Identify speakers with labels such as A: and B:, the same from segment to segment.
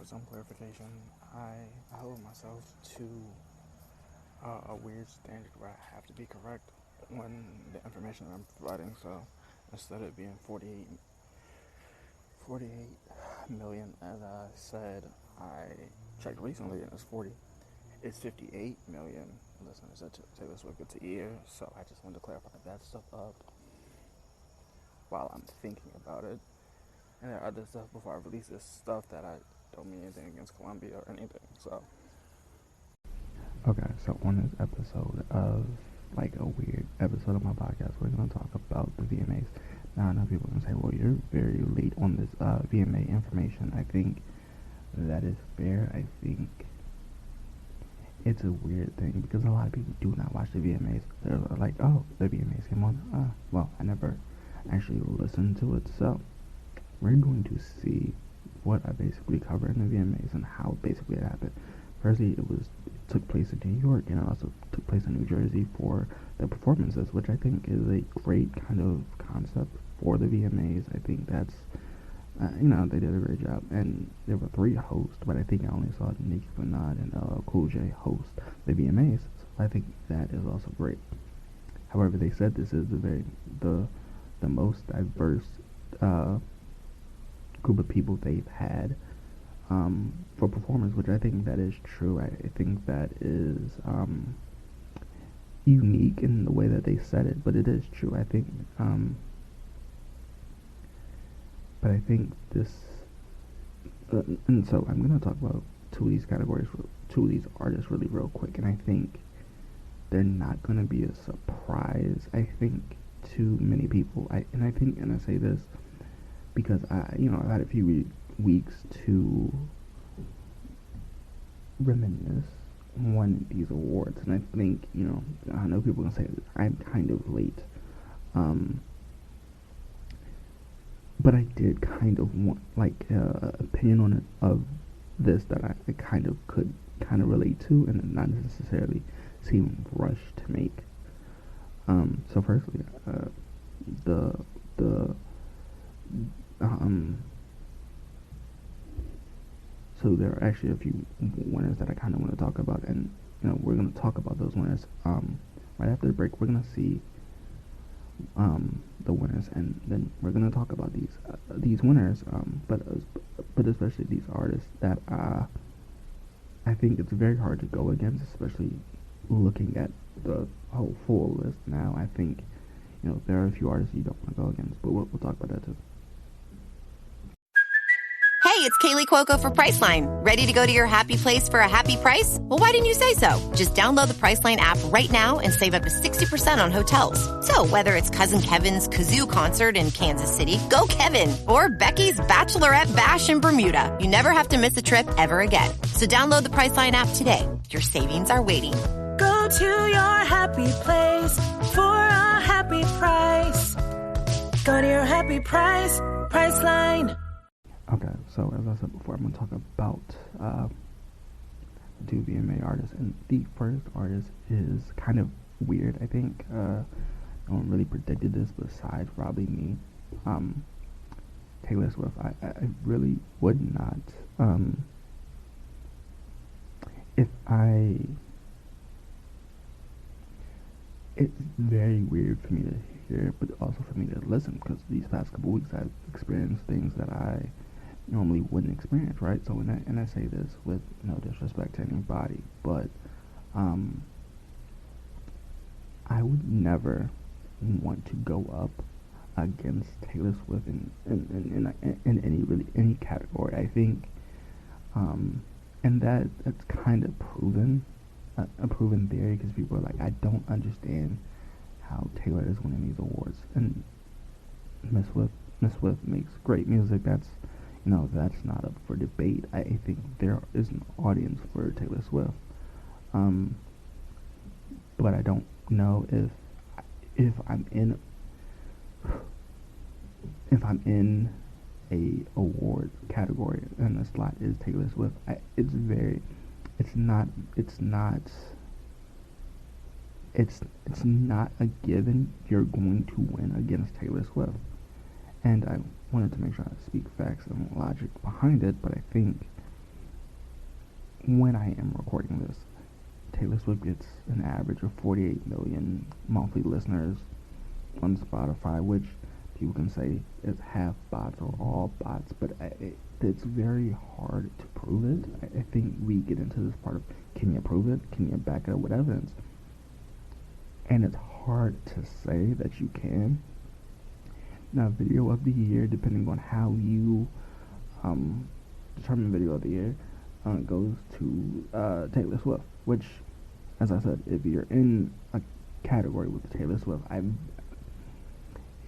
A: for some clarification, I hold myself to a weird standard where I have to be correct when the information I'm providing. So instead of being 48 million, as I said, I checked recently and it's 40. It's 58 million listeners that Taylor Swift gets a year. So I just wanted to clarify that stuff up while I'm thinking about it. And there are other stuff before I release this stuff that I don't mean anything against Columbia or anything. So
B: Okay, so on this episode of like a weird episode of my podcast, we're gonna talk about the VMAs. Now I know people are gonna say, "Well, you're very late on this VMA information." I think that is fair. I think it's a weird thing because a lot of people do not watch the VMAs. They're like, "Oh, the VMAs came on." Well, I never actually listened to it, so we're going to see what I basically cover in the VMAs and how basically it happened. Firstly, it took place in New York and it also took place in New Jersey for the performances, which I think is a great kind of concept for the VMAs. I think that's they did a great job. And there were 3 hosts, but I think I only saw Nicki Minaj and Cool J host the VMAs. So I think that is also great. However, they said this is the most diverse group of people they've had for performance, which I think that is true. I think that is unique in the way that they said it, but it is true. I think, but I think this, and so I'm gonna talk about 2 of these categories, 2 of these artists really real quick, and I think they're not gonna be a surprise. I think to many people, and I say this because I've had a few weeks to reminisce on these awards, and I think I know people are gonna say I'm kind of late, but I did kind of want like opinion on it of this that I kind of could kind of relate to and not necessarily seem rushed to make. So firstly, the so there are actually a few winners that I kind of want to talk about, and we're going to talk about those winners right after the break. We're going to see the winners, and then we're going to talk about these winners, but especially these artists that I think it's very hard to go against, especially looking at the whole full list now. I think there are a few artists you don't want to go against, but we'll talk about that too.
C: Hey, it's Kaylee Cuoco for Priceline. Ready to go to your happy place for a happy price? Well, why didn't you say so? Just download the Priceline app right now and save up to 60% on hotels. So whether it's Cousin Kevin's Kazoo Concert in Kansas City, go Kevin, or Becky's Bachelorette Bash in Bermuda, you never have to miss a trip ever again. So download the Priceline app today. Your savings are waiting.
D: Go to your happy place for a happy price. Go to your happy price, Priceline.
B: Okay, so as I said before, I'm going to talk about 2 VMA artists, and the first artist is kind of weird. I think no one really predicted this besides probably me. Taylor Swift. I really would not. It's very weird for me to hear, but also for me to listen, because these past couple weeks I've experienced things that I normally wouldn't experience, right? So and I say this with no disrespect to anybody, but I would never want to go up against Taylor Swift in any category. I think, and that's kind of proven a proven theory, because people are like, I don't understand how Taylor is winning these awards, and Miss Swift makes great music. That's not up for debate. I think there is an audience for Taylor Swift, but I don't know if I'm in a award category and the slot is Taylor Swift. It's not a given you're going to win against Taylor Swift. And I wanted to make sure I speak facts and logic behind it, but I think when I am recording this, Taylor Swift gets an average of 48 million monthly listeners on Spotify, which people can say is half bots or all bots, but it's very hard to prove it. I think we get into this part of, can you prove it? Can you back it up with evidence? And it's hard to say that you can. Now, video of the year, depending on how you determine video of the year, goes to Taylor Swift, which, as I said, if you're in a category with Taylor Swift,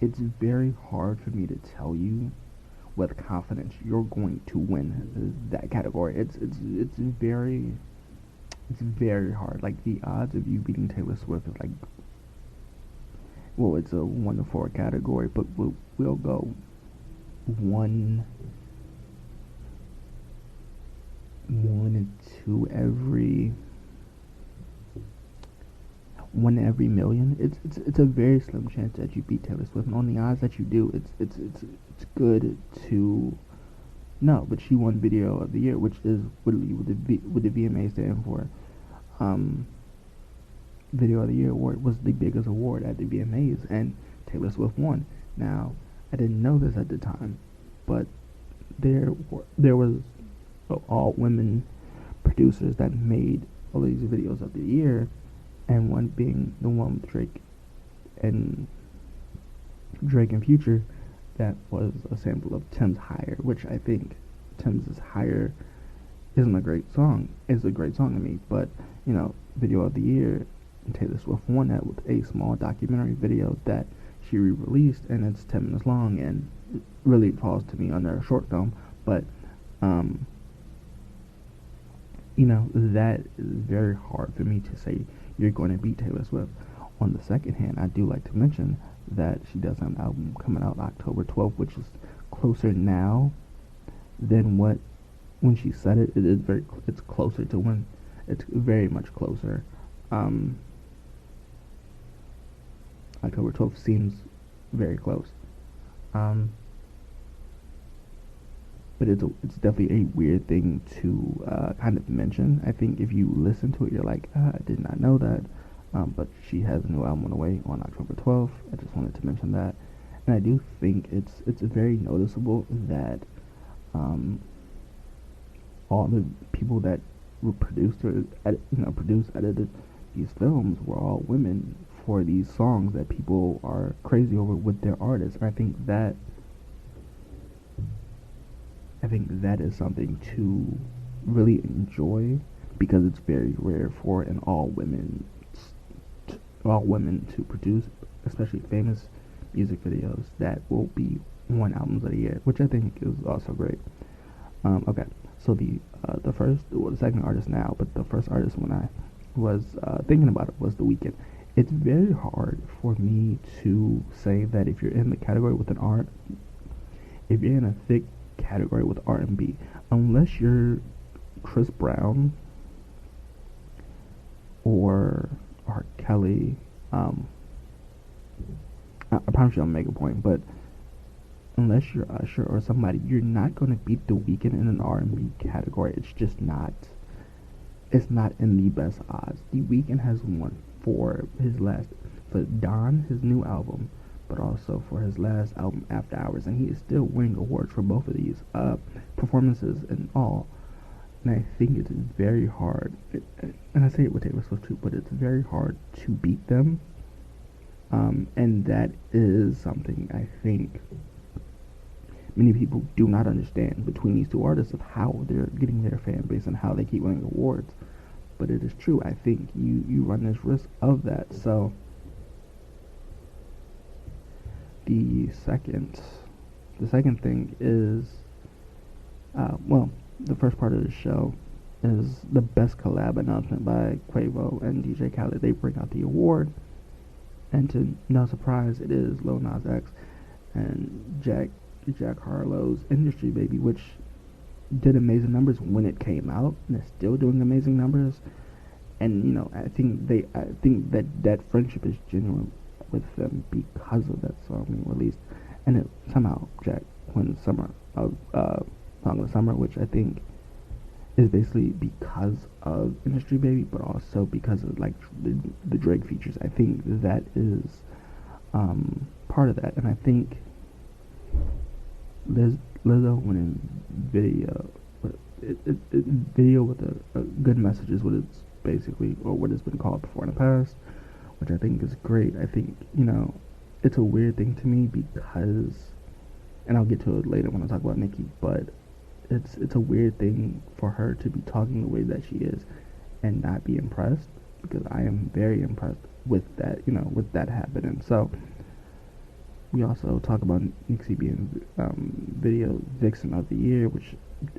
B: it's very hard for me to tell you with confidence you're going to win that category. It's very hard. Like, the odds of you beating Taylor Swift is like, well, it's a 1 to 4 category, but we'll go one and two every million. It's a very slim chance that you beat Taylor Swift, and on the odds that you do, it's good to know. But she won Video of the Year, which is what the VMA stand for. Video of the Year award was the biggest award at the VMAs, and Taylor Swift won. Now, I didn't know this at the time, but there was all women producers that made all these videos of the year, and one being the one with Drake and Future, that was a sample of Tim's Higher, which I think Tim's Higher isn't a great song. It's a great song to me, but Video of the Year, Taylor Swift won that with a small documentary video that she re-released, and it's 10 minutes long, and it really falls to me under a short film, but that is very hard for me to say you're going to beat Taylor Swift. On the second hand, I do like to mention that she does have an album coming out October 12th, which is closer now than when she said it. It's closer to when. It's very much closer. October 12th seems very close. But it's definitely a weird thing to kind of mention. I think if you listen to it, you're like, I did not know that. But she has a new album on the way on October 12th. I just wanted to mention that. And I do think it's very noticeable that all the people that were edited these films were all women for these songs that people are crazy over with their artists. I think that is something to really enjoy, because it's very rare for an all women to produce, especially famous music videos that will be one albums of the year, which I think is also great. Okay, so the second artist now, but the first artist when I was thinking about it was The Weeknd. It's very hard for me to say that if you're in the category with if you're in a thick category with R&B, unless you're Chris Brown or R. Kelly, I promise you I'll make a point, but unless you're Usher or somebody, you're not going to beat The Weeknd in an R&B category. It's just not. It's not in the best odds. The Weeknd has won for Dawn, his new album, but also for his last album, After Hours, and he is still winning awards for both of these performances and all. And I think it's very hard, and I say it with Taylor Swift too, but it's very hard to beat them. And that is something I think many people do not understand between these two artists, of how they're getting their fan base and how they keep winning awards. But it is true. I think you run this risk of that. So the second thing is, the first part of the show is the best collab announcement by Quavo and DJ Khaled. They bring out the award, and to no surprise, it is Lil Nas X and Jack Harlow's Industry Baby, which did amazing numbers when it came out, and it's still doing amazing numbers. And I think that friendship is genuine with them because of that song being released, and it somehow Jack wins Song of the Summer, which I think is basically because of Industry Baby, but also because of like the Drake features. I think that is part of that, and I think Lizzo went in video, video with a good message is what it's basically, or what it's been called before in the past, which I think is great. I think, it's a weird thing to me because, and I'll get to it later when I talk about Nicki, but it's a weird thing for her to be talking the way that she is and not be impressed, because I am very impressed with that, with that happening. So we also talk about Nicki being video vixen of the year, which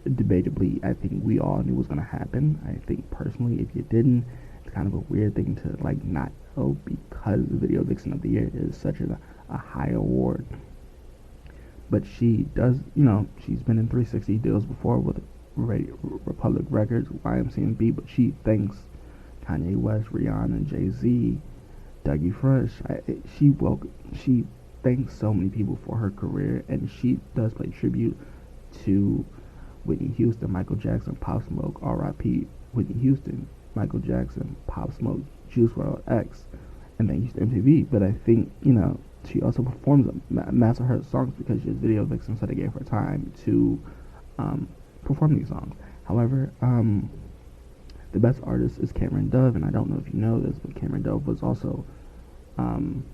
B: debatably I think we all knew was going to happen. I think personally, if you didn't, it's kind of a weird thing to like not know, because video vixen of the year is such a high award. But she does, she's been in 360 deals before with Republic Records, YMCMB, but she thanks Kanye West, Rihanna, Jay-Z, Dougie Fresh. She thanks so many people for her career, and she does pay tribute to Whitney Houston, Michael Jackson, Pop Smoke, R.I.P. Whitney Houston, Michael Jackson, Pop Smoke, Juice WRLD, X, and thank you to MTV. But I think, she also performs a mass of her songs because she's video vixen, so they gave her time to perform these songs. However, the best artist is Cameron Dove, and I don't know if you know this, but Cameron Dove was also on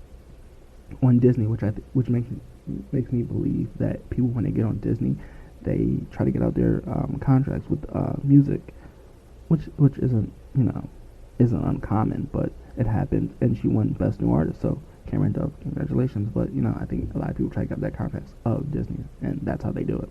B: Disney, which makes me believe that people, when they get on Disney, they try to get out their contracts with music, which isn't uncommon, but it happened, and she won Best New Artist. So Cameron Dove, congratulations. But I think a lot of people try to get their contracts of Disney, and that's how they do it.